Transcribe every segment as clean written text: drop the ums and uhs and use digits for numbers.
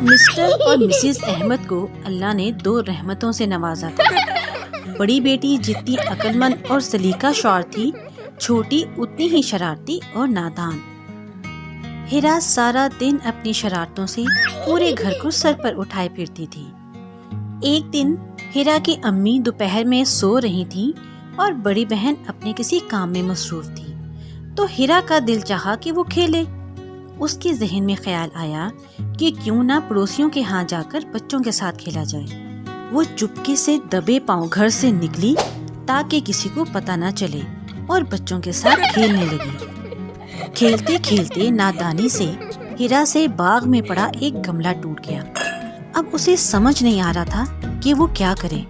Mister اور Mrs Ahmad کو اللہ نے 2 رحمتوں سے نوازا تھا۔ بڑی بیٹی جتنی عقل مند اور سلیقہ شعور تھی، چھوٹی اتنی ہی شرارتی اور نادان۔ ہیرا سارا دن اپنی شرارتوں سے پورے گھر کو سر پر اٹھائے پھرتی تھی۔ ایک دن ہیرا کی امی دوپہر میں سو رہی تھیں اور بڑی بہن اپنے کسی کام میں مصروف تھی، تو ہیرا کا دل چاہا کہ وہ کھیلے۔ اس کے ذہن میں خیال آیا کہ کیوں نہ پڑوسیوں کے ہاں جا کر بچوں کے ساتھ کھیلا جائے۔ وہ چپکے سے دبے پاؤں گھر سے نکلی تاکہ کسی کو پتہ نہ چلے اور بچوں کے ساتھ کھیلنے لگی۔ کھیلتے کھیلتے نادانی سے ہیرا سے باغ میں پڑا ایک گملہ ٹوٹ گیا۔ اب اسے سمجھ نہیں آ رہا تھا کہ وہ کیا کرے۔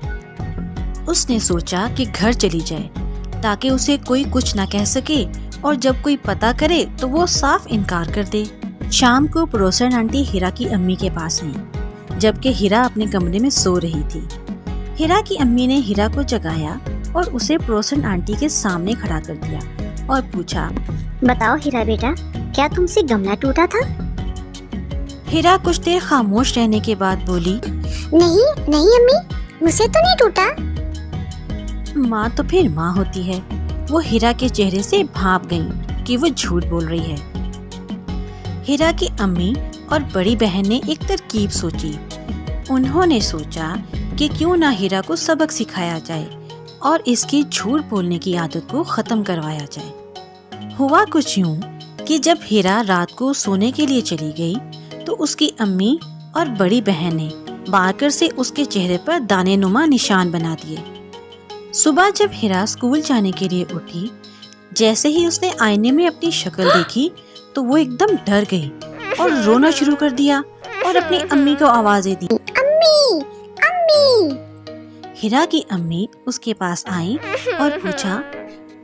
اس نے سوچا کہ گھر چلی جائے تاکہ اسے کوئی کچھ نہ کہہ سکے، اور جب کوئی پتہ کرے تو وہ صاف انکار کر دے۔ شام کو پڑوسن آنٹی ہیرا کی امی کے پاس آئیں، جبکہ ہیرا اپنے کمرے میں سو رہی تھی۔ ہیرا کی امی نے ہیرا کو جگایا اور اسے پڑوسن آنٹی کے سامنے کھڑا کر دیا اور پوچھا، بتاؤ ہیرا بیٹا، کیا تم سے گملہ ٹوٹا تھا؟ ہیرا کچھ دیر خاموش رہنے کے بعد بولی، نہیں امی، مجھ سے تو نہیں ٹوٹا۔ ماں تو پھر ماں ہوتی ہے۔ وہ ہیرا کے چہرے سے بھانپ گئیں کہ وہ جھوٹ بول رہی ہے۔ ہیرا کی امی اور بڑی بہن نے ایک ترکیب سوچی۔ انہوں نے سوچا کہ کیوں نہ ہیرا کو سبق سکھایا جائے اور اس کی جھوٹ بولنے کی عادت کو ختم کروایا جائے۔ ہوا کچھ یوں کہ جب ہیرا رات کو سونے کے لیے چلی گئی تو اس کی امی اور بڑی بہن نے مارکر سے اس کے چہرے پر دانے نما نشان بنا دیے۔ صبح جب ہیرا اسکول جانے کے لیے اٹھی، جیسے ہی اس نے آئینے میں اپنی شکل دیکھی تو وہ ایک دم ڈر گئی اور رونا شروع کر دیا اور اپنی امی کو آوازیں دی، امی امی۔ ہیرا کی امی اس کے پاس آئیں اور پوچھا،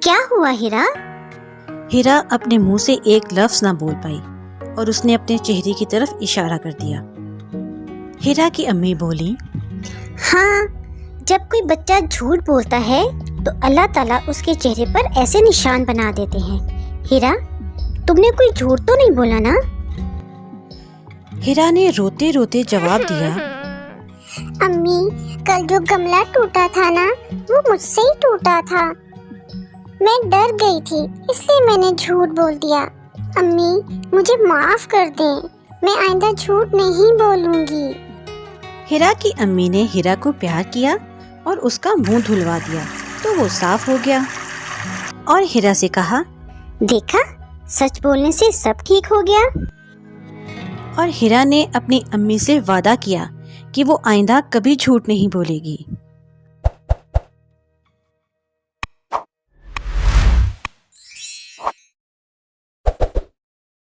کیا ہوا ہیرا؟ ہیرا اپنے منہ سے ایک لفظ نہ بول پائی اور اس نے اپنے چہرے کی طرف اشارہ کر دیا۔ ہیرا کی امی بولی، ہاں، جب کوئی بچہ جھوٹ بولتا ہے تو اللہ تعالیٰ اس کے چہرے پر ایسے نشان بنا دیتے ہیں۔ ہیرا، تم نے کوئی جھوٹ تو نہیں بولا نا؟ ہیرا نے روتے روتے جواب دیا، امی، کل جو گملہ ٹوٹا تھا نا، وہ مجھ سے ہی ٹوٹا تھا۔ میں ڈر گئی تھی، اس لیے میں نے جھوٹ بول دیا۔ امی، مجھے معاف کر دیں، میں آئندہ جھوٹ نہیں بولوں گی۔ ہیرا کی امی نے ہیرا کو پیار کیا اور اس کا منہ دھلوا دیا تو وہ صاف ہو گیا، اور ہیرا سے کہا، دیکھا، سچ بولنے سے سب ٹھیک ہو گیا۔ اور ہیرا نے اپنی امی سے وعدہ کیا کہ وہ آئندہ کبھی جھوٹ نہیں بولے گی۔